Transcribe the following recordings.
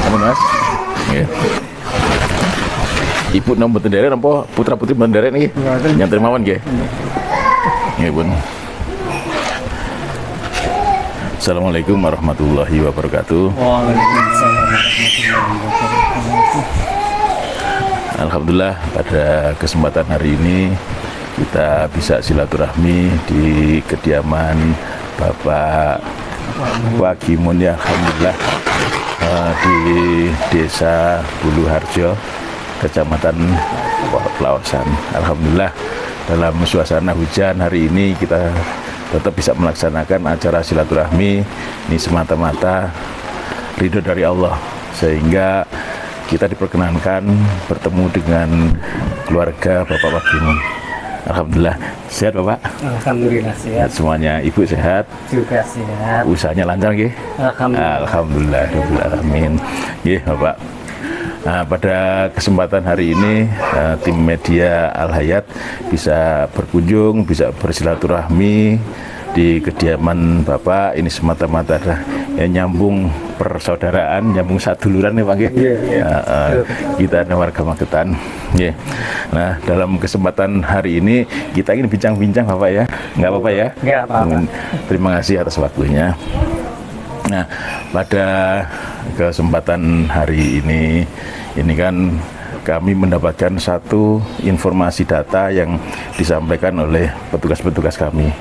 Amin Mas. Nggih. Ibu nom mboten derek napa putra-putri mboten derek niki? Yang termawan nggih. Nggih, Bun. Assalamualaikum warahmatullahi wabarakatuh. Waalaikumsalam warahmatullahi wabarakatuh. Alhamdulillah pada kesempatan hari ini kita bisa silaturahmi di kediaman Bapak Wagimun ya, alhamdulillah, di Desa Buluharjo, Kecamatan Pelawasan. Alhamdulillah dalam suasana hujan hari ini kita tetap bisa melaksanakan acara silaturahmi ini semata-mata ridho dari Allah, sehingga kita diperkenankan bertemu dengan keluarga Bapak Wagimun. Alhamdulillah sehat Bapak. Alhamdulillah sehat. Semuanya, Ibu sehat. Juga sehat. Usahanya lancar nggih. Alhamdulillah. Amin. Nggih Bapak. Nah, pada kesempatan hari ini tim media Al Hayat bisa berkunjung, bisa bersilaturahmi di kediaman Bapak. Ini semata-mata nyambung persaudaraan, nyambung saduluran nih Pak. Kita ada warga Magetan. Nah, dalam kesempatan hari ini kita ingin bincang-bincang Bapak ya. Nggak apa-apa ya? Nggak apa-apa. Terima kasih atas waktunya. Nah, pada kesempatan hari ini kan kami mendapatkan satu informasi data yang disampaikan oleh petugas-petugas kami.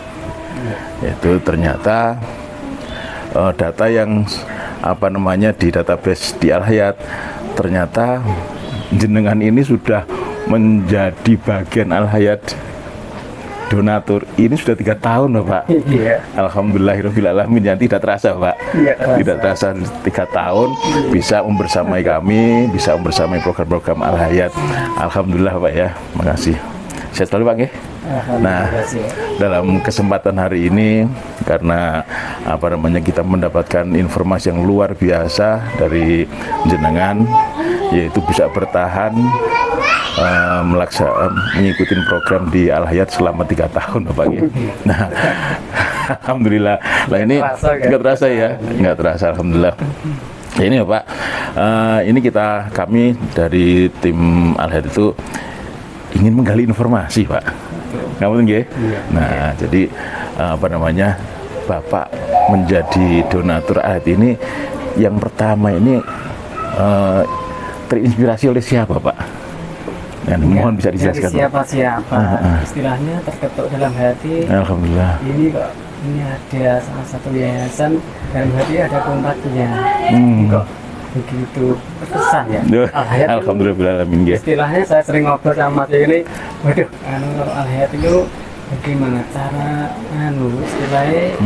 Yaitu ternyata data yang di database di Al Hayat, ternyata jenengan ini sudah menjadi bagian Al Hayat donatur ini sudah 3 tahun Bapak. Iya. Alhamdulillahirobbilalamin, yang tidak terasa Pak. Iya, tidak terasa 3 tahun bisa membersamai kami, bisa membersamai program-program Al Hayat. Alhamdulillah Pak ya, makasih. Sehat selalu Pak nggih. Nah, dalam kesempatan hari ini karena kita mendapatkan informasi yang luar biasa dari jenengan, yaitu bisa bertahan mengikuti program di Al Hayat selama 3 tahun Bapak ya. Nah, alhamdulillah. Lah ini nggak terasa ya, nggak terasa alhamdulillah. Ini Bapak, ini kami dari tim Al Hayat itu ingin menggali informasi Pak. Ngapunten nggih. Nah, jadi Bapak menjadi donatur Al Hayat ini yang pertama ini terinspirasi oleh siapa Pak? Mohon bisa dijelaskan. Siapa-siapa, istilahnya terketuk dalam hati. Alhamdulillah. Ini kok ini ada salah satu yayasan, dalam hati ada kontaknya. Kok begitu berkesan ya. Al Hayat. Alhamdulillahirobbilalamin. Istilahnya saya sering ngobrol sama dia ini, waduh, kalau Al Hayat itu bagaimana cara istilahnya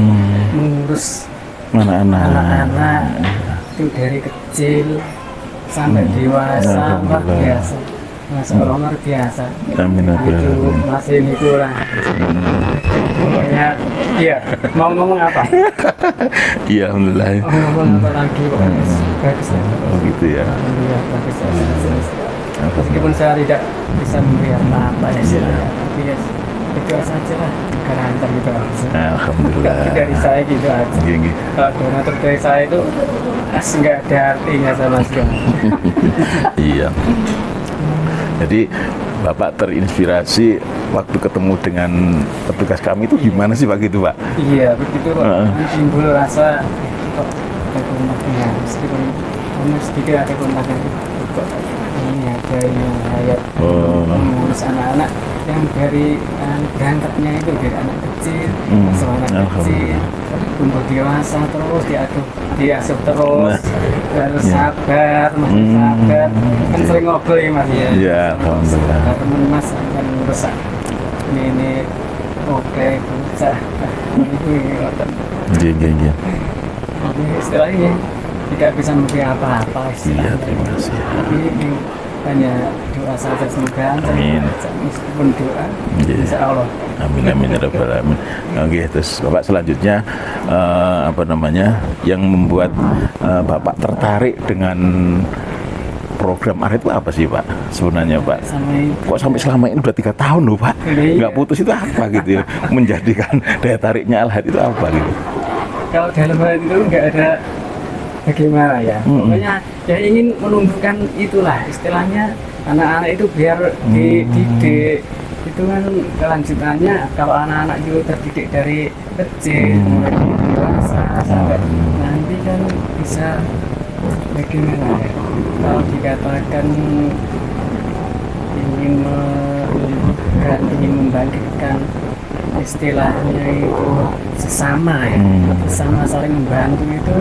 mengurus anak-anak itu dari kecil sampai dewasa, luar biasa. Masya Allah, luar biasa. Amin. Itu masih itu lah. Pokoknya, iya. Mau ngomong apa? Iya, alhamdulillah. Ngomong apa lagi? Bagus. Oh gitu ya. Alhamdulillah, bagus. Meskipun saya tidak bisa memberi apa-apa ya, tapi ya itu saja lah. Garantor gitu aja. Alhamdulillah. Dari saya gitu aja. Kalau donatur dari saya itu nggak ada artinya sama sekali. Iya. Jadi Bapak terinspirasi waktu ketemu dengan petugas kami itu gimana sih Pak gitu Pak? Iya begitu Pak, timbul rasa kok ada kontaknya, meskipun sedikit ada kontaknya, kok ini ada yang Hayat mengurus anak-anak yang dari berangkatnya itu dari anak kecil, anak kecil, tumbuh dewasa terus diasuh terus, harus sabar, masih sabar. Kan sering ngobrol ya Mas ya. Iya, alhamdulillah. Teman Mas akan rusak. Ini oke, bocah. Iya. Istilahnya tidak bisa memberi apa-apa istilahnya. Iya, terima kasih. Ini hanya doa saja, semoga amin. Meskipun doa, insya Allah. Amin ya rabbal alamin. Oke, terus Bapak selanjutnya yang membuat Bapak tertarik dengan program Al Hayat itu apa sih Pak sebenarnya Pak? Kok sampai selama ini udah 3 tahun loh Pak, nggak putus itu apa gitu ya? Menjadikan daya tariknya Al Hayat itu apa gitu? Kalau dalam hal itu nggak ada bagaimana ya, pokoknya ya ingin menumbuhkan itulah istilahnya anak-anak itu biar dididik itu kan kelanjutannya. Kalau anak-anak itu terdidik dari kecil kemudian dewasa sampai nanti kan bisa bagaimana ya, kalau dikatakan ingin menumbuhkan, ingin membangkitkan istilahnya itu sesama ya, sesama saling membantu itu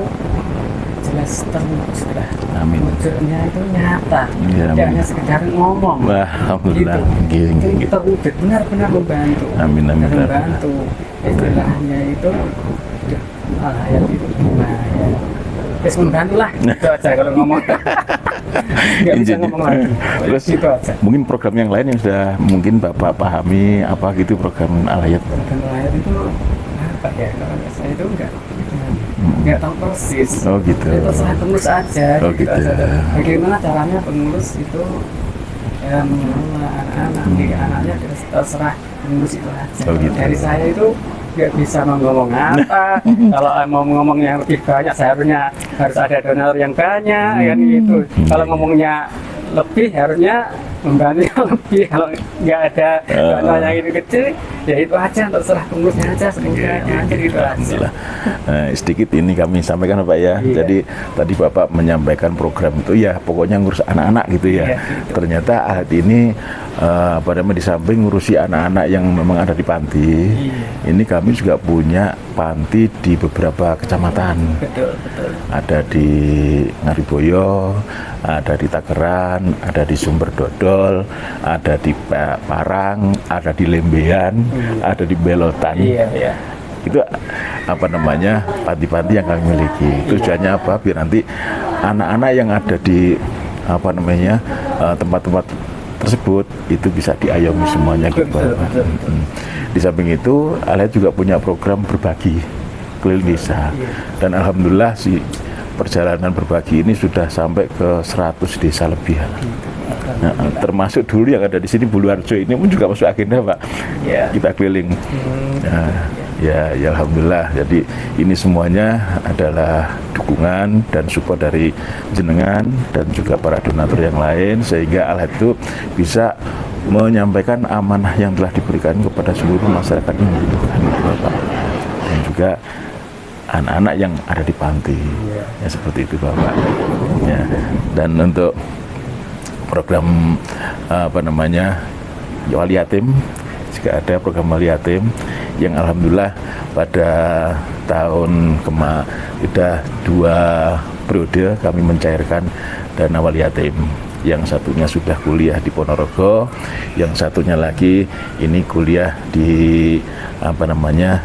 jelas terwujud lah. Amin. Wujudnya itu nyata, Ya, tidak amin. hanya sekedar ngomong. Wah, alhamdulillah. Itu terwujud, benar-benar membantu. Amin, amin. Membantu istilahnya itu Al-Hayat itu gimana ya? Terus membantu lah, itu aja kalau ngomong. Nggak bisa ngomong lagi. Terus Itu aja. mungkin program yang lain yang sudah mungkin Bapak pahami apa gitu program Al-Hayat? Dan Al-Hayat itu apa ya? Kalau saya itu nggak tahu persis. Oh gitu. Itu terserah pengurus aja. Oh gitu. aja. Bagaimana caranya pengurus itu mengelola anak-anak, anaknya terserah pengurus itu aja. Oh gitu. Dari saya itu nggak bisa ngomong apa. Kalau mau ngomong yang lebih banyak, seharusnya harus ada donor yang banyak, kan gitu. Kalau ngomongnya lebih, harusnya membantu yang lebih. Kalau nggak ada donor yang itu kecil, ya itu aja, terserah pengurusnya aja, semuanya aja gitu aja. Alhamdulillah. Sedikit ini kami sampaikan Bapak ya. Iya. Jadi tadi Bapak menyampaikan program itu ya pokoknya ngurus anak-anak gitu ya. Iya, gitu. Ternyata Al-Hayat ini apa namanya di samping ngurusi anak-anak yang memang ada di panti, ini kami juga punya panti di beberapa kecamatan. Betul, betul. Ada di Ngariboyo, ada di Takeran, ada di Sumber Dodol, ada di Parang, ada di Lembean, ada di Belotan. Iya, iya. Itu apa namanya panti-panti yang kami miliki. Tujuannya apa? Biar nanti anak-anak yang ada di apa namanya tempat-tempat tersebut itu bisa diayomi semuanya gitu. Betul, betul, betul. Di samping itu Al-Hayat juga punya program berbagi keliling desa. Dan alhamdulillah si perjalanan berbagi ini sudah sampai ke 100 desa lebih. Nah, termasuk dulu yang ada di sini Buluharjo ini pun juga masuk agenda Pak. Ya. Kita keliling. Nah, ya alhamdulillah. Jadi ini semuanya adalah dukungan dan support dari jenengan dan juga para donatur yang lain sehingga Al-Hayat itu bisa menyampaikan amanah yang telah diberikan kepada seluruh masyarakat yang membutuhkan itu Bapak. Dan juga anak-anak yang ada di panti. Ya seperti itu Bapak. Ya. Dan untuk program apa namanya wali yatim juga ada program wali yatim yang alhamdulillah pada tahun sudah 2 periode kami mencairkan dana wali yatim. Yang satunya sudah kuliah di Ponorogo, yang satunya lagi ini kuliah di apa namanya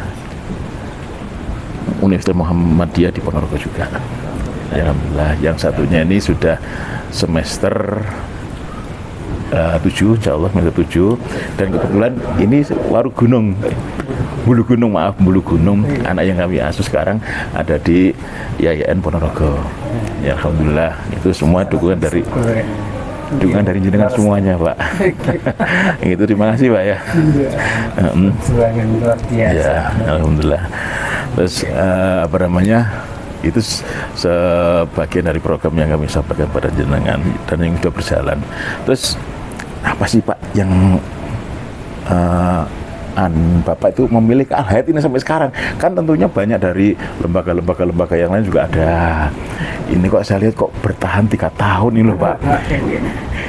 Universitas Muhammadiyah di Ponorogo juga. Alhamdulillah, yang satunya ini sudah semester 7, insya Allah semester 7, dan kebetulan ini Bulu Gunung, anak yang kami asuh sekarang ada di YAIN Ponorogo. Ya alhamdulillah, itu semua dukungan dari jenengan semuanya Pak. Itu terima kasih Pak ya. Perjuangan luar biasa. Ya alhamdulillah. Terus apa namanya itu sebagian dari program yang kami sampaikan pada jenengan dan yang sudah berjalan. Terus apa sih Pak yang Bapak itu memilih ke Al-Hayat ini sampai sekarang? Kan tentunya banyak dari lembaga yang lain juga ada. Ini kok saya lihat kok bertahan 3 tahun ini loh Pak.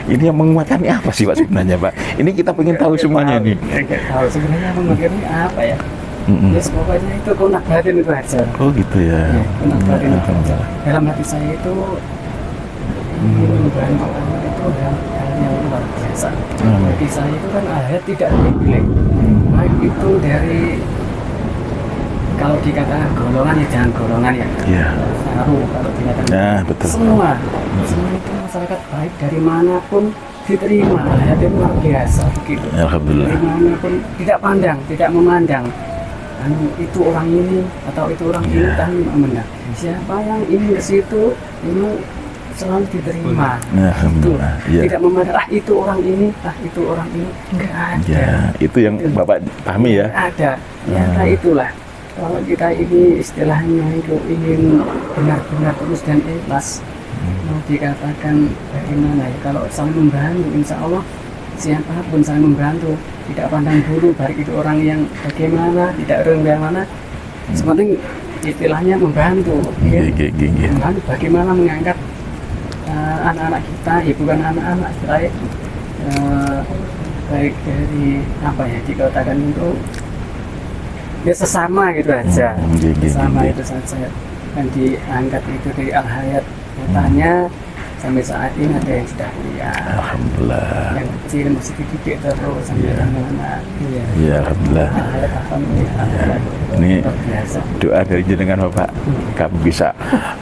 Ini yang menguatkan ini apa sih Pak sebenarnya Pak? Ini kita pengen tahu semuanya nih. Tahu sebenarnya menguatkannya apa ya? Ya pokoknya itu konak batin itu aja. Oh gitu ya. Konak batin itu aja. Dalam hati saya itu membantu anak itu hal yang luar biasa. Bagi saya itu kan Al-Hayat tidak pilih. Baik itu dari kalau dikatakan golongan ya jangan golongan ya. Iya. Saru kalau dikatakan. Nah betul. Semua itu masyarakat baik dari manapun diterima. Al-Hayat itu luar biasa begitu. Alhamdulillah. Dari manapun tidak pandang, tidak memandang. Itu orang ini atau itu orang ini kami memandang. Siapa yang ini ke situ ini selalu diterima. Alhamdulillah. Ya. Tidak memandang itu orang ini, itu orang ini, enggak ada. Ya, itu yang Bapak pahami ya. Ada. Ya, itulah. kalau kita ini istilahnya itu ingin benar-benar tulus dan ikhlas, mau dikatakan bagaimana ya, kalau saling membantu, insya Allah siapapun saling membantu, tidak pandang bulu baik itu orang yang bagaimana, tidak orang yang mana, sepenting istilahnya membantu, ya. Membantu bagaimana mengangkat anak-anak kita, ya bukan anak-anak, baik dari apa ya dikatakan itu ya sesama gitu aja, sesama itu saja, dan diangkat itu dari Al-Hayat. Katanya sampai saat ini ada yang sudah kuliah, alhamdulillah, yang kecil masih dididik terus sampai anak-anak. Ya alhamdulillah. Alhamdulillah. Ini doa dari jenengan Bapak, kami bisa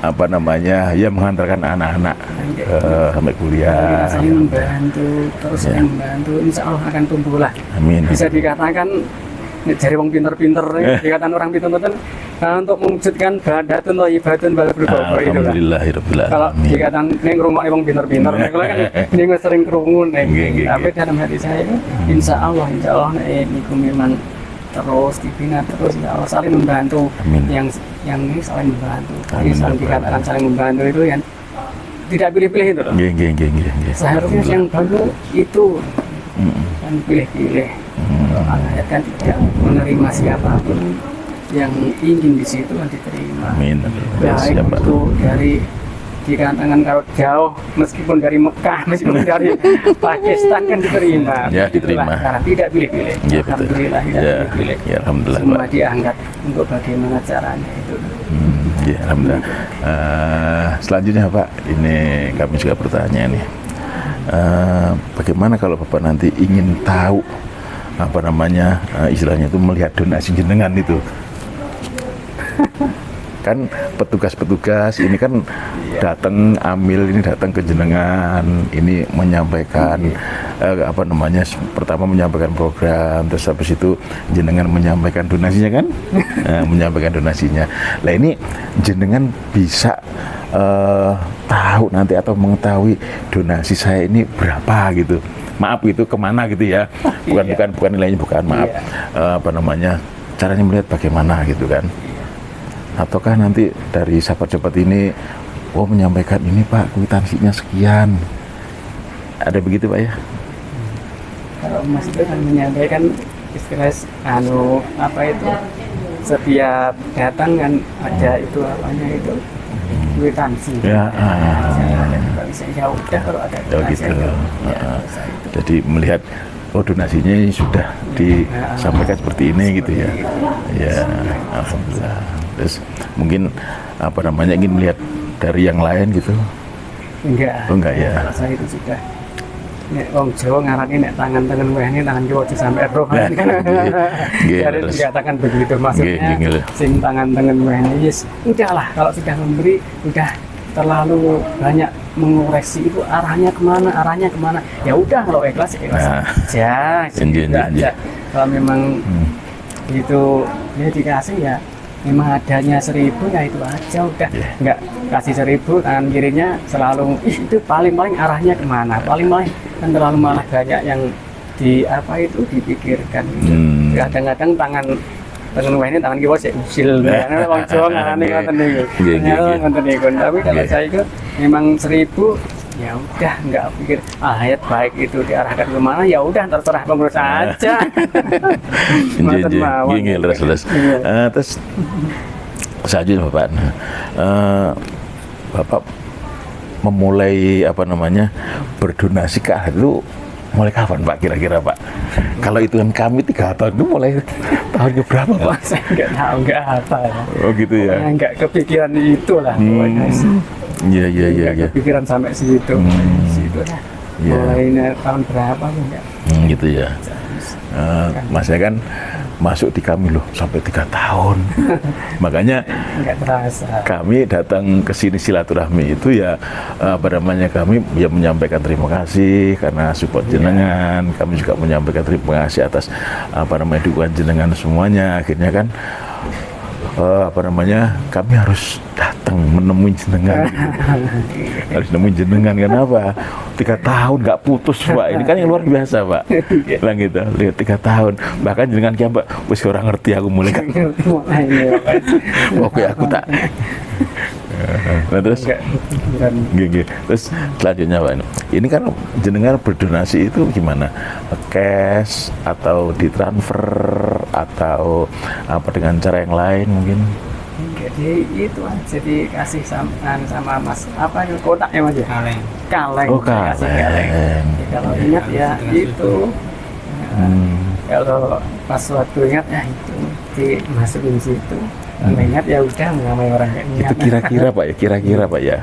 apa namanya ya menghantarkan anak-anak sampai kuliah. Kita saling membantu, terus saling membantu, insya Allah akan tumbuhlah. Amin. Bisa dikatakan dari orang pinter-pinter, dikatakan orang pinter-pinter untuk mewujudkan badatun thayyibatun balad berkokok itu lah. Alhamdulillah. Kalau dikatakan ini ngerumah orang pinter-pinter, kalau kan ini nggak sering kerumun, tapi dalam hati saya itu insya Allah ini memang terus dibina terus, insya Allah saling membantu. Amin. Yang ini saling membantu. Saling dikatakan saling membantu itu kan tidak pilih-pilih itu loh. Seharusnya yang bagus itu kan pilih-pilih. Al-Hayat kan tidak menerima siapapun yang ingin di situ kan diterima. Amin. Baik itu dari dikatakan kalau jauh, meskipun dari Mekah, meskipun dari Pakistan kan diterima. Ya, diterima. Karena tidak pilih-pilih. Ya, Alhamdulillah tidak pilih-pilih. Ya, alhamdulillah. Semua diangkat untuk bagaimana caranya itu. Ya, alhamdulillah. Selanjutnya Pak, ini kami juga bertanya nih. Bagaimana kalau Bapak nanti ingin tahu apa namanya istilahnya itu melihat donasi jenengan itu? Kan petugas-petugas ini kan datang amil ini datang ke jenengan ini menyampaikan apa namanya pertama menyampaikan program, terus habis itu jenengan menyampaikan donasinya kan menyampaikan donasinya. Lah ini jenengan bisa tahu nanti atau mengetahui donasi saya ini berapa gitu, maaf gitu kemana gitu ya, bukan nilainya, bukan, maaf, apa namanya caranya melihat bagaimana gitu kan, ataukah nanti dari sahabat-sahabat ini menyampaikan ini Pak kwitansinya sekian, ada begitu Pak ya? Kalau Mas itu kan menyampaikan istilah apa itu setiap datang kan ada itu apanya itu kwitansi. Ya, ya udah kalau ada gitu. Jadi melihat donasinya sudah disampaikan seperti ini gitu ya. Ya, alhamdulillah. Terus mungkin apa namanya ingin melihat dari yang lain gitu? Enggak ya. Saya itu sudah. Nek wong Jawa ngarani nek tangan-tangan wehne tangan Jawa sampai roh. Jadi dikatakan begitu maksudnya. Sing tangan-tangan wehne yes, udahlah kalau sudah memberi udah terlalu banyak mengoreksi itu arahnya kemana, ya udah kalau ikhlas aja, kalau memang itu dia dikasih ya memang adanya 1.000 ya itu aja udah, nggak kasih 1.000 tangan kirinya selalu itu paling arahnya kemana, paling kan terlalu malah banyak yang di apa itu dipikirkan, kadang-kadang tangan wah ini tangan kiwa sih usil, karena orang Jawa ngarani ngoten niku. Ngoten niku. Tapi kalau saya itu memang 1.000 ya udah nggak pikir Al-Hayat baik itu diarahkan ke mana ya udah terserah pengurus aja. Gini terus. Terus saja Bapak. Bapak memulai apa namanya berdonasi ke Al-Hayat itu mulai kapan Pak kira-kira Pak? Kalau hitungan kami 3 tahun itu mulai tahunnya berapa Pak? Saya nggak tahu, nggak apa ya. Oh gitu ya? Nggak kepikiran itu lah. Iya. Kepikiran sampai situ. Situ lah. Mulai tahun berapa enggak? Gitu ya. Masnya kan masuk di kami loh sampai 3 tahun. Makanya nggak terasa. Kami datang ke sini silaturahmi itu ya apa namanya kami ya menyampaikan terima kasih karena support jenengan. Kami juga menyampaikan terima kasih atas apa namanya dukungan jenengan semuanya. Akhirnya kan apa namanya, kami harus datang menemui jenengan. Harus nemuin jenengan, kenapa? 3 tahun nggak putus Pak, ini kan yang luar biasa Pak. Bilang gitu, lihat 3 tahun, bahkan jenengan kia Pak, wis orang ngerti aku mulai kan. Oke aku tak. Nah terus, terus selanjutnya Pak, ini kan jenengan berdonasi itu gimana? Cash atau ditransfer atau apa dengan cara yang lain mungkin? Jadi itu aja dikasih sama Mas apa itu kotaknya Mas ya? Kaleng. Oh Kasih kaleng. Jadi, kalau ingat ya itu. Kalau pas waktu ingat ya itu dimasukin situ. Kalau ingat ya udah namanya orang kayak ingat. Itu kira-kira Pak ya, kira-kira Pak ya.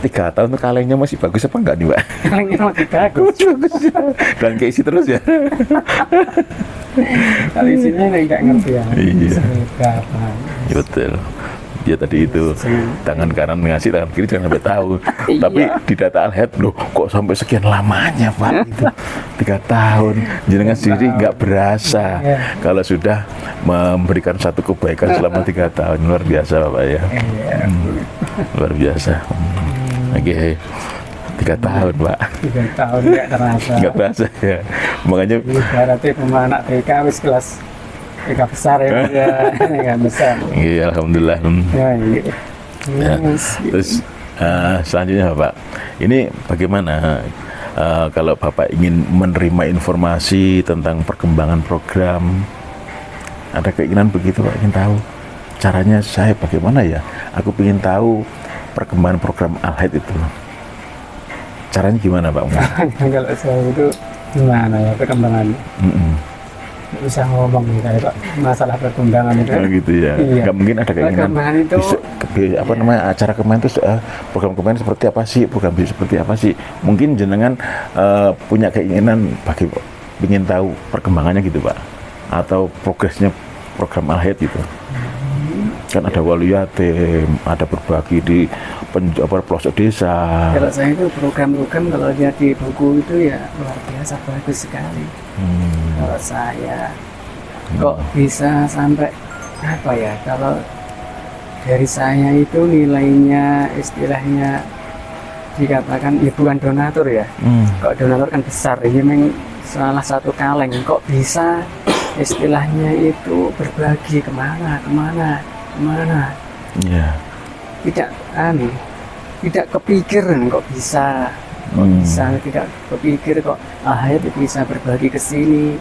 3 tahun tuh kalengnya masih bagus apa enggak nih Pak? Kalengnya masih bagus. Bagus ya. Dan keisi terus ya. Kalau isinya nggak ngerti ya. Iya. Berapa? Betul. Ya tadi itu tangan kanan ngasih, tangan kiri jangan sampai tahu. Tapi di data Al-Hayat loh kok sampai sekian lamanya Pak itu 3 tahun. Jenengan sendiri nggak berasa kalau sudah memberikan satu kebaikan selama 3 tahun. Luar biasa Bapak ya. Luar biasa. Oke. 3 tahun Pak. 3 tahun nggak terasa. Nggak terasa ya. Makanya berarti anak TK wis kelas TK besar ya, nggak besar. iya alhamdulillah. Ya, gitu. Ya. Terus selanjutnya Bapak, ini bagaimana kalau Bapak ingin menerima informasi tentang perkembangan program, ada keinginan begitu Pak, ingin tahu caranya saya bagaimana ya, aku ingin tahu perkembangan program Al-Hayat itu, caranya gimana Pak? Kalau saya itu gimana ya perkembangannya? Bisa ngomong nih kayak Pak, masalah perkembangan itu. Oh gitu ya. Iya. Nggak mungkin ada keinginan. Perkembangan itu Apa namanya acara kemarin itu program kemarin seperti apa sih? Program seperti apa sih? Mungkin jenengan punya keinginan ingin tahu perkembangannya gitu Pak, atau progresnya program Al-Hayat gitu. Kan ada wali yatim, ada berbagi di pelosok desa. Kalau saya itu program-program kalau dia di buku itu ya luar biasa bagus sekali. Kalau saya kok bisa sampai apa ya, kalau dari saya itu nilainya istilahnya dikatakan ya bukan donatur ya. Kok donatur kan besar, ini memang salah satu kaleng, kok bisa istilahnya itu berbagi kemana Iya. Tidak kepikiran kok bisa tidak kepikir kok Al-Hayat bisa berbagi ke sini,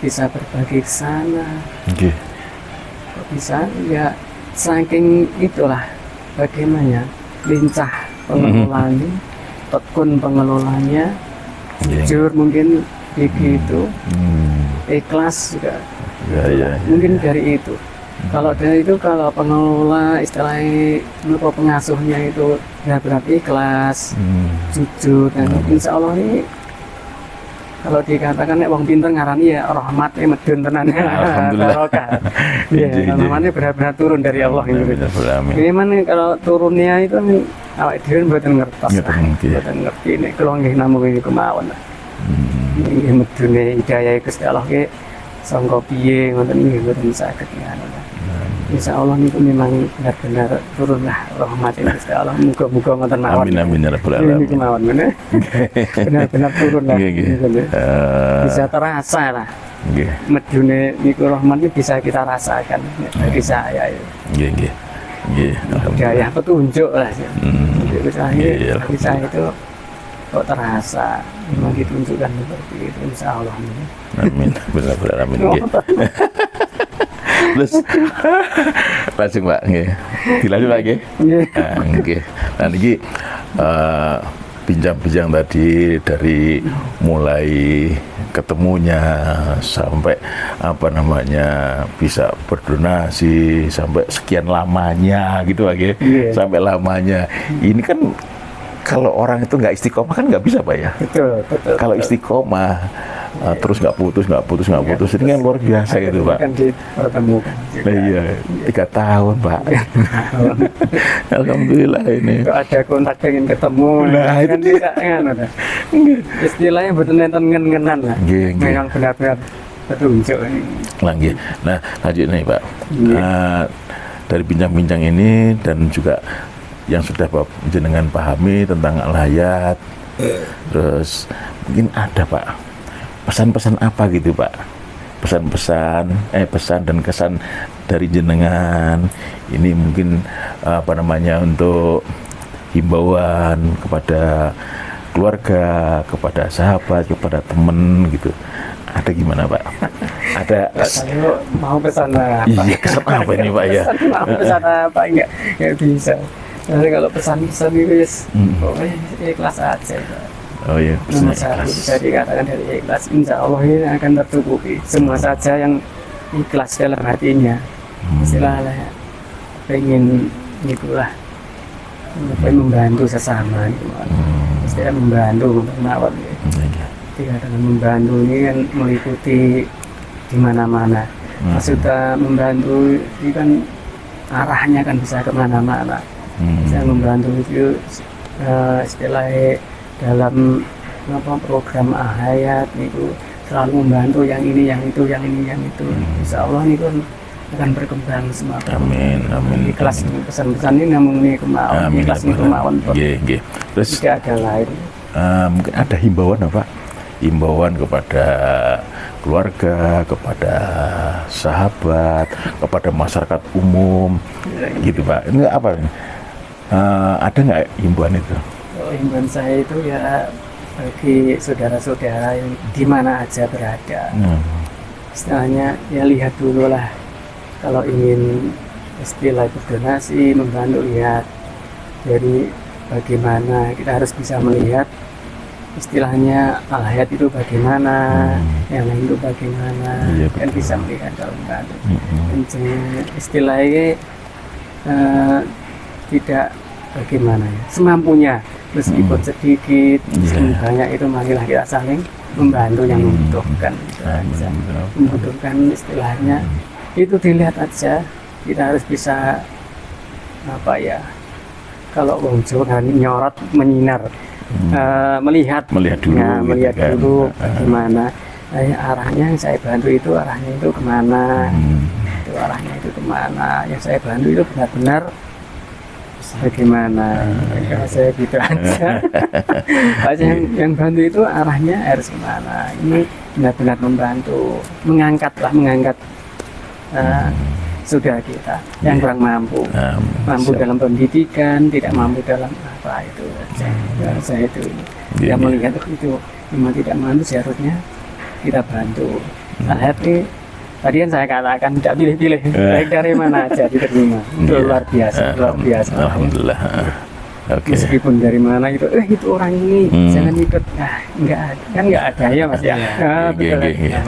bisa berbagi ke sana. Kok bisa ya saking itulah bagaimana lincah pengelolanya, tekun pengelolanya, jujur mungkin begitu, ikhlas juga. Mungkin dari itu. Kalau dari itu, kalau pengelola istilahnya pengasuhnya itu benar-benar ikhlas, jujur, dan insya Allah ini kalau dikatakan wong pinter ngarani ya rahmatnya medun tenan. Alhamdulillah. Ya, rahmatnya benar-benar turun dari Allah gitu. Ini mana kalau turunnya itu awak dhewe mboten ngertos. Mboten ngerti nek kula nggih namung iki kemawon. Nggih medune hidayah Gusti Allah ki sangka piye ngoten nggih mboten saged ngono. Insya Allah itu memang benar-benar turunlah rahmatnya Gusti Allah. Muga-muga ngoten mawon. Amin ya rabbal alamin. Ini kemawon benar-benar turun lah. Bisa terasa lah. Medune niku rahmat itu bisa kita rasakan dari saya itu. Hidayah petunjuk lah. Jadi saya itu kok terasa memang ditunjukkan seperti itu, insya Allah. Amin, benar-benar amin. Terus langsung Pak, dilanjut lagi. Nah ini bincang-bincang tadi dari mulai ketemunya sampai apa namanya bisa berdonasi sampai sekian lamanya gitu lagi, sampai lamanya. Ini kan kalau orang itu nggak istiqomah kan nggak bisa Pak ya. Betul. Kalau istiqomah terus nggak putus, ini kan luar biasa gitu Pak. Kan dipertemukan. Iya, 3 tahun Pak. Alhamdulillah ini. Kok ada kontak pengen ketemu. Nah itu tidak istilahnya betul nenten ngen-ngenan lah. Memang benar-benar petunjuk ini. Lagi. Nah, lanjut nih Pak. Iya. Dari bincang-bincang ini dan juga yang sudah Bapak jenengan pahami tentang Al-Hayat, terus mungkin ada Pak pesan-pesan apa gitu Pak? Pesan dan kesan dari jenengan ini mungkin apa namanya untuk himbauan kepada keluarga, kepada sahabat, kepada teman gitu. Ada gimana Pak? Ada Kalau mau pesan apa? iya kesan apa ini Pak ya? Mau pesan apa? Enggak bisa. Jadi kalau pesan-pesan itu pokoknya ikhlas aja. Oh iya, Nomor pesannya satu ikhlas. bisa dikatakan dari ikhlas. Insya Allah ini akan tercukupi. Semua saja yang ikhlas dalam hatinya. Istilahnya pengen itulah membantu sesama gitu. Istilah membantu mawon. Iya. Dikatakan membantu ini kan meliputi di mana-mana. Maksudnya membantu ini kan arahnya kan bisa kemana-mana. Bisa membantu itu istilahnya dalam program Al-Hayat itu selalu membantu yang ini, yang itu, yang ini, yang itu. Insya Allah ini kan akan berkembang semua. Amin, amin. Ikhlas ini pesan-pesan ini namun ini kemauan, Amin. ikhlas ini kemauan. Nggih. Terus Tidak ada lain. mungkin ada himbauan apa? Himbauan kepada keluarga, kepada sahabat, kepada masyarakat umum, gitu Pak. Ini apa? Ada nggak himbauan itu? Kalau himbauan saya itu ya bagi saudara-saudara yang di mana aja berada. Istilahnya ya lihat dulu lah. Kalau ingin istilah berdonasi, membantu, lihat dari bagaimana kita harus bisa melihat istilahnya Al-Hayat itu bagaimana, yang lain itu bagaimana, Iya, kan betul. bisa melihat kalau membantu. Dan istilahnya tidak bagaimana ya, semampunya, meskipun sedikit, meskipun banyak itu marilah kita saling membantu yang membutuhkan. Gitu aja. Membutuhkan istilahnya itu dilihat aja, kita harus bisa apa ya, kalau wong Jawa kan nyorot menyinar, melihat Melihat dulu, nah, gitu melihat kan. dulu bagaimana arahnya yang saya bantu itu arahnya itu kemana, itu arahnya itu kemana, yang saya bantu itu benar-benar bagaimana. Kalau saya gitu aja. Aja yang bantu itu arahnya harus kemana, ini benar-benar membantu, mengangkat saudara kita yang kurang mampu, mampu siap. dalam pendidikan, tidak mampu dalam apa itu aja. Ya, saya itu Iya, ya, iya. melihat itu memang tidak mampu, seharusnya kita bantu. Al-Hayat ini tadi kan saya katakan tidak pilih-pilih, baik dari mana aja diterima. Itu Iya. luar biasa. Alhamdulillah. Oke. Meskipun dari mana itu orang ini jangan ikut, nggak ada ya Mas ya. Betul. Iya.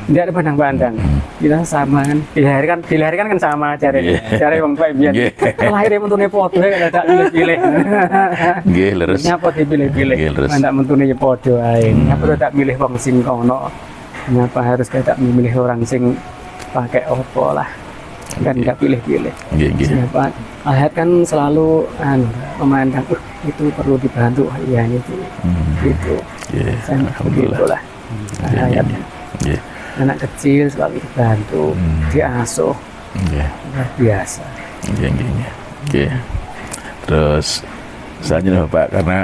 Tidak ada pandang-pandang. Kita sama kan, dilahirkan kan sama cari wong tua biar Nggih. lahir mentune padha kan tidak pilih-pilih. Nggih, leres. Nyapa dipilih-pilih. Nggih, leres. Ndak mentune ya padha ae. Nyapa tak milih wong sing kono. Kenapa harus tidak memilih orang sing pakai opo lah. Kan nggak pilih-pilih. Nggih. Siapa Al-Hayat kan selalu memandang itu perlu dibantu, ya itu gitu. Nggih. Saya Alhamdulillah. begitulah Al-Hayat. Nggih. Anak kecil selalu dibantu, diasuh, Nggih. luar biasa. Oke. Terus selanjutnya Bapak, karena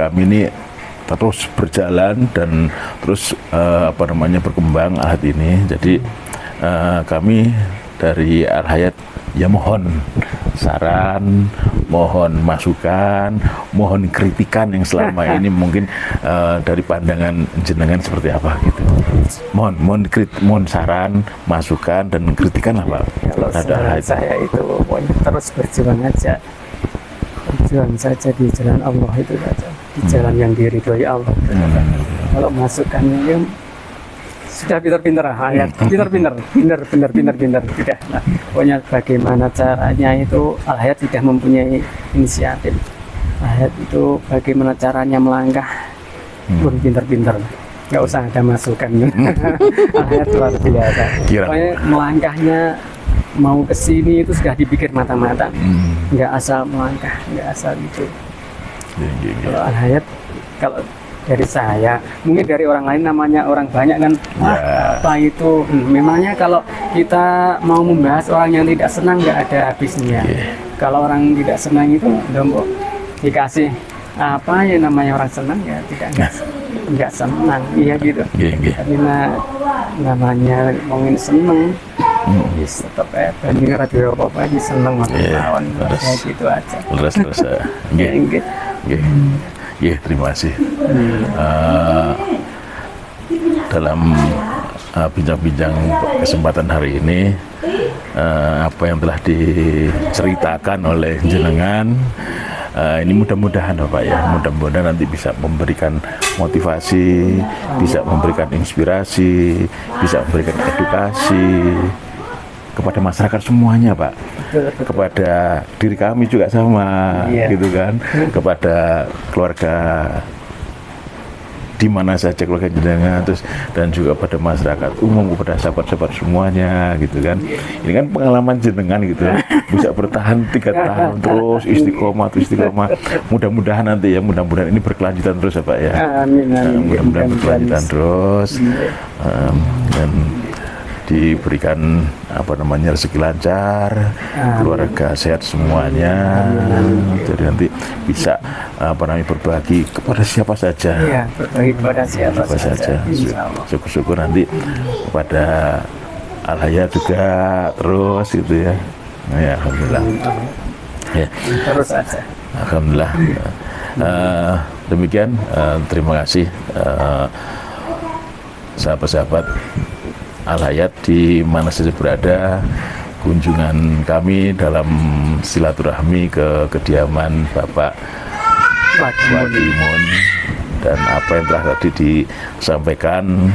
kami ini terus berjalan dan terus berkembang Al-Hayat ini. Jadi kami dari Al-Hayat ya mohon saran, mohon masukan, mohon kritikan yang selama ini mungkin dari pandangan jenengan seperti apa gitu. Mohon saran, masukan dan kritikan lah Pak. Kalau terhadap Al-Hayat. saya itu pokoknya terus berjuang aja, berjuang saja di jalan Allah itu saja, di jalan yang diridhoi Allah. Kalau masukannya ya sudah pintar-pintar Al-Hayat, pintar, sudah. Nah, pokoknya bagaimana caranya itu Al-Hayat sudah mempunyai inisiatif. Al-Hayat itu bagaimana caranya melangkah pun pintar-pintar. Nggak usah ada masukan. Al-Hayat luar biasa. Kira. Pokoknya melangkahnya mau ke sini itu sudah dipikir matang-matang. Nggak asal melangkah, nggak asal itu. Kalau Al-Hayat, kalau dari saya, mungkin dari orang lain namanya orang banyak kan, apa itu? Memangnya kalau kita mau membahas orang yang tidak senang nggak ada habisnya. Kalau orang tidak senang itu udah dikasih apa ya namanya orang senang ya nggak senang, iya gitu. Karena namanya ngomongin seneng, tetap banding radio apa aja seneng lawan kayak gitu aja. Terus, terima kasih. Dalam bincang-bincang kesempatan hari ini, apa yang telah diceritakan oleh jenengan, ini mudah-mudahan Bapak ya, mudah-mudahan nanti bisa memberikan motivasi, bisa memberikan inspirasi, bisa memberikan edukasi kepada masyarakat semuanya Pak, kepada diri kami juga sama, gitu kan, kepada keluarga di mana saja keluarga jenengan, terus dan juga pada masyarakat umum, kepada sahabat-sahabat semuanya, gitu kan. Ini kan pengalaman jenengan gitu, bisa bertahan 3 tahun terus istiqomah. Mudah-mudahan nanti ya, mudah-mudahan ini berkelanjutan terus ya Pak ya. Amin. Mudah-mudahan berkelanjutan terus, dan diberikan rezeki lancar, keluarga sehat semuanya, jadi nanti bisa berbagi kepada siapa saja. Iya, berbagi kepada siapa saja. Syukur-syukur nanti kepada Al-Hayat juga terus gitu ya. Ya, alhamdulillah. Ya. Terus saja. Alhamdulillah. Demikian, terima kasih sahabat-sahabat Al-Hayat di mana saja berada, kunjungan kami dalam silaturahmi ke kediaman Bapak Wakimun, dan apa yang telah tadi disampaikan,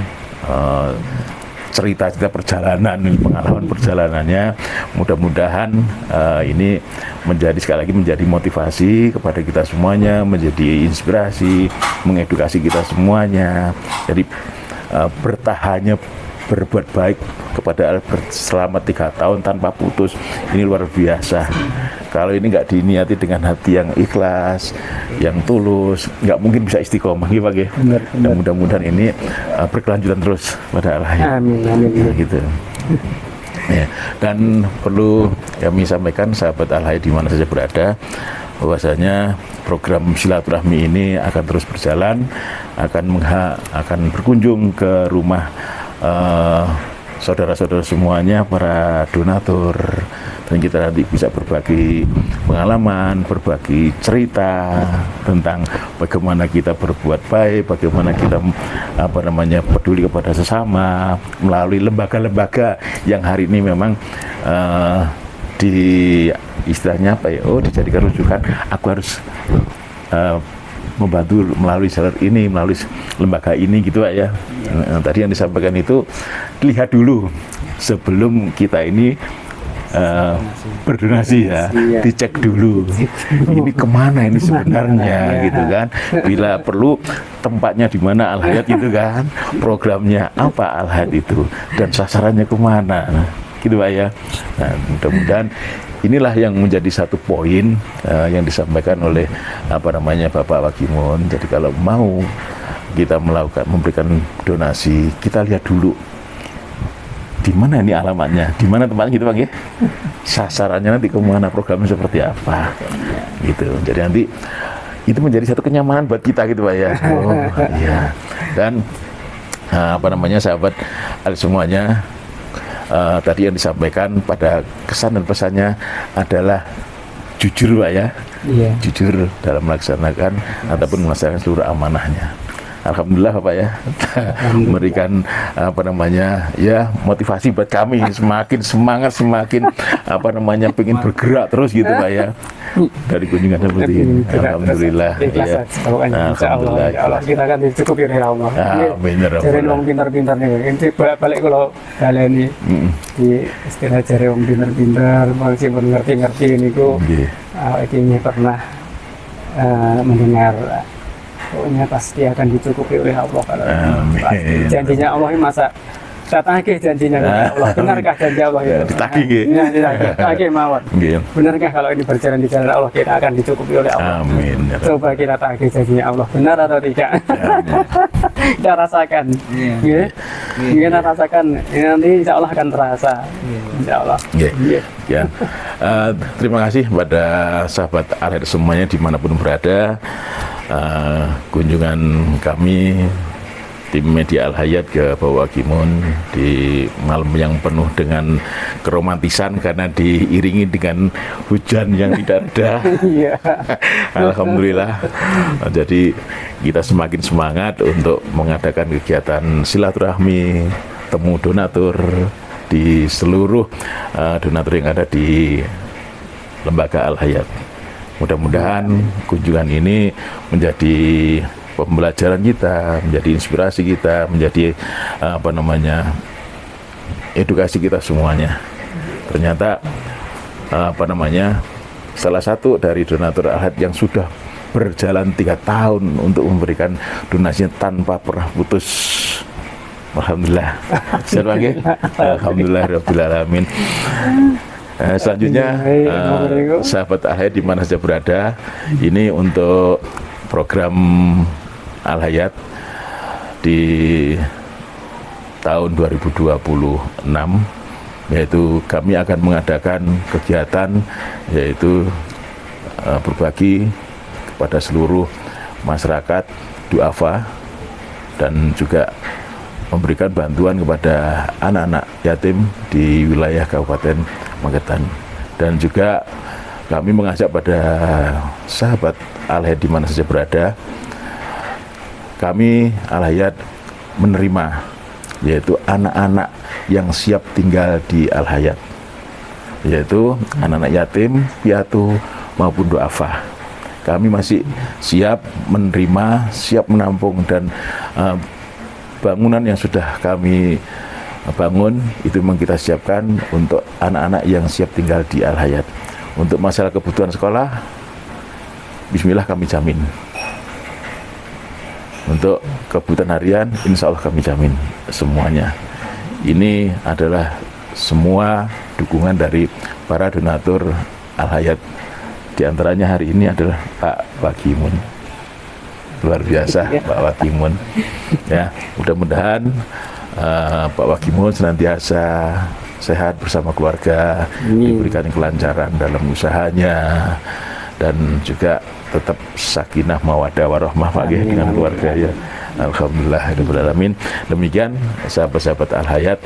cerita-cerita perjalanan, pengalaman perjalanannya, mudah-mudahan ini sekali lagi menjadi motivasi kepada kita semuanya, menjadi inspirasi, mengedukasi kita semuanya. Jadi bertahannya berbuat baik kepada Albert selama 3 tahun tanpa putus, ini luar biasa. Kalau ini nggak diniati dengan hati yang ikhlas, yang tulus, nggak mungkin bisa istiqomah, gitu Pak. Dan mudah-mudahan ini berkelanjutan terus pada Allah. Amin. Gitu. Ya, dan perlu kami sampaikan sahabat Al-Hayat di mana saja berada, bahwasanya program silaturahmi ini akan terus berjalan, akan berkunjung ke rumah saudara-saudara semuanya, para donatur, dan kita nanti bisa berbagi pengalaman, berbagi cerita tentang bagaimana kita berbuat baik, bagaimana kita peduli kepada sesama melalui lembaga-lembaga yang hari ini memang istilahnya dijadikan rujukan. Aku harus membantu melalui jalur ini, melalui lembaga ini, gitu Pak ya. Tadi yang disampaikan itu lihat dulu sebelum kita ini berdonasi ya, dicek dulu ini kemana ini sebenarnya, gitu kan. Bila perlu tempatnya di mana Al-Hayat, gitu kan, programnya apa Al-Hayat itu, dan sasarannya kemana, gitu Pak ya. Nah, mudah-mudahan inilah yang menjadi satu poin yang disampaikan oleh Bapak Wakimun. Jadi kalau mau kita memberikan donasi, kita lihat dulu di mana ini alamatnya, di mana tempatnya, gitu Pak ya. Sasarannya nanti kemana, programnya seperti apa, gitu. Jadi nanti itu menjadi satu kenyamanan buat kita, gitu Pak ya. Iya. Dan sahabat semuanya, tadi yang disampaikan pada kesan dan pesannya adalah jujur Pak ya, jujur dalam melaksanakan ataupun melaksanakan seluruh amanahnya. Alhamdulillah Bapak ya, memberikan motivasi buat kami, semakin semangat, semakin pengen bergerak terus, gitu Pak ya, dari kunjungan seperti ini. Alhamdulillah ya. Alhamdulillah kita akan dicukupi oleh Allah. Amin. Jari wong pintar-pintar nih, inti balik kalau kalian ini di istilah jari wong pintar-pintar, masih ngerti-ngerti niku. Ini pernah mendengar, pokoknya pasti akan dicukupi oleh Allah. Kalau janjinya Allah, masa saya tagih janjinya ya Allah. Benarkah janji Allah itu? Ditagih nggih. Ya, ditagih. Tagih mawon. Nggih. Benarkah kalau ini berjalan di jalan Allah kita akan dicukupi oleh Allah? Amin. Ya Rabb. Coba kita tagih janjinya Allah. Benar atau tidak? Kita rasakan. Iya. Kita rasakan. Ini nanti insya Allah akan terasa. Insya Allah. Nggih. Iya. Ya. Terima kasih pada sahabat Al-Hayat semuanya dimanapun berada. Kunjungan kami tim media Al-Hayat ke Bawah Wakimun di malam yang penuh dengan keromantisan karena diiringi dengan hujan yang tidak reda. Iya. Alhamdulillah. Jadi kita semakin semangat untuk mengadakan kegiatan silaturahmi, temu donatur di seluruh donatur yang ada di Lembaga Al-Hayat. Mudah-mudahan kunjungan ini menjadi pembelajaran kita, menjadi inspirasi kita, menjadi edukasi kita semuanya. Ternyata salah satu dari donatur Al-Hayat yang sudah berjalan 3 tahun untuk memberikan donasinya tanpa pernah putus. Alhamdulillah. Alhamdulillah rabbil alamin. Selanjutnya sahabat Al-Hayat di mana saja berada, ini untuk program Al-Hayat di tahun 2026, yaitu kami akan mengadakan kegiatan yaitu berbagi kepada seluruh masyarakat duafa dan juga memberikan bantuan kepada anak-anak yatim di wilayah Kabupaten Magetan. Dan juga kami mengajak pada sahabat Al-Hayat di mana saja berada, kami Al-Hayat menerima yaitu anak-anak yang siap tinggal di Al-Hayat, yaitu anak-anak yatim, piatu maupun duafa. Kami masih siap menerima, siap menampung, dan bangunan yang sudah kami bangun itu memang kita siapkan untuk anak-anak yang siap tinggal di Al-Hayat. Untuk masalah kebutuhan sekolah, bismillah kami jamin. Untuk kebutuhan harian, insya Allah kami jamin semuanya. Ini adalah semua dukungan dari para donatur Al-Hayat. Di antaranya hari ini adalah Pak Wakimun. Luar biasa Pak Wakimun. Ya, mudah-mudahan Pak Wakimun senantiasa sehat bersama keluarga, diberikan kelancaran dalam usahanya, dan juga tetap sakinah mawaddah warahmah dengan keluarga ya. Alhamdulillah rabbil alamin. Demikian sahabat-sahabat Al-Hayat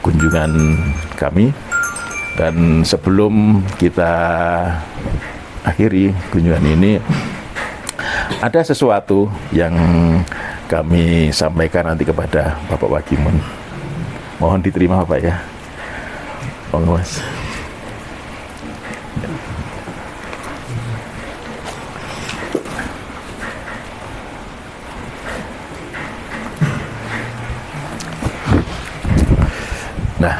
kunjungan kami, dan sebelum kita akhiri kunjungan ini, ada sesuatu yang kami sampaikan nanti kepada Bapak Wakimun. Mohon diterima Bapak ya. Monggo Mas. Nah,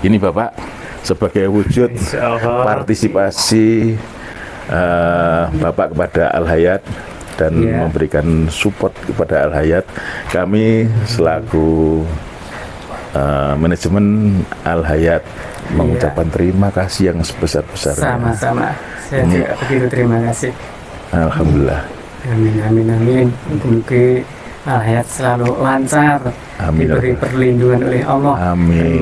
ini Bapak sebagai wujud partisipasi Bapak kepada Al-Hayat dan memberikan support kepada Al-Hayat, kami selaku manajemen Al-Hayat mengucapkan terima kasih yang sebesar-besarnya. Sama-sama. Saya juga begitu terima kasih. Alhamdulillah. Amin amin amin. Mungkin Al-Hayat selalu lancar, diberi perlindungan oleh Allah. Amin.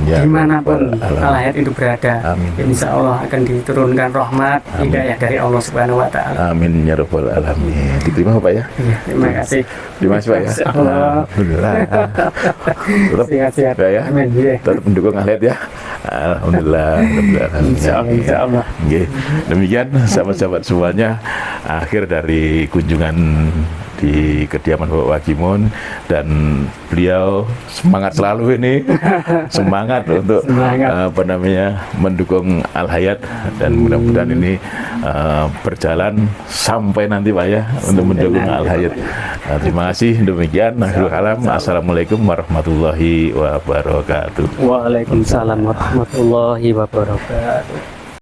Ya, dimanapun Al-Hayat itu berada, insya Allah akan diturunkan rahmat, hidayah dari Allah Subhanahu Wa Taala. Amin ya rabbal alamin. Diterima Pak ya? Ya, terima kasih. Terima kasih Pak ya. Alhamdulillah. Tetap sehat-sehat. Ya. Amin. Ya. Tetap mendukung Al-Hayat ya. Alhamdulillah. Insya Allah. Demikian sahabat-sahabat semuanya, akhir dari kunjungan di kediaman Bapak Wakimun, dan beliau semangat selalu ini semangat untuk mendukung Al-Hayat, dan mudah-mudahan ini berjalan sampai nanti Pak ya untuk mendukung Al-Hayat. Terima kasih. Demikian akhirul kalam. Assalamualaikum warahmatullahi wabarakatuh. Waalaikumsalam warahmatullahi wabarakatuh.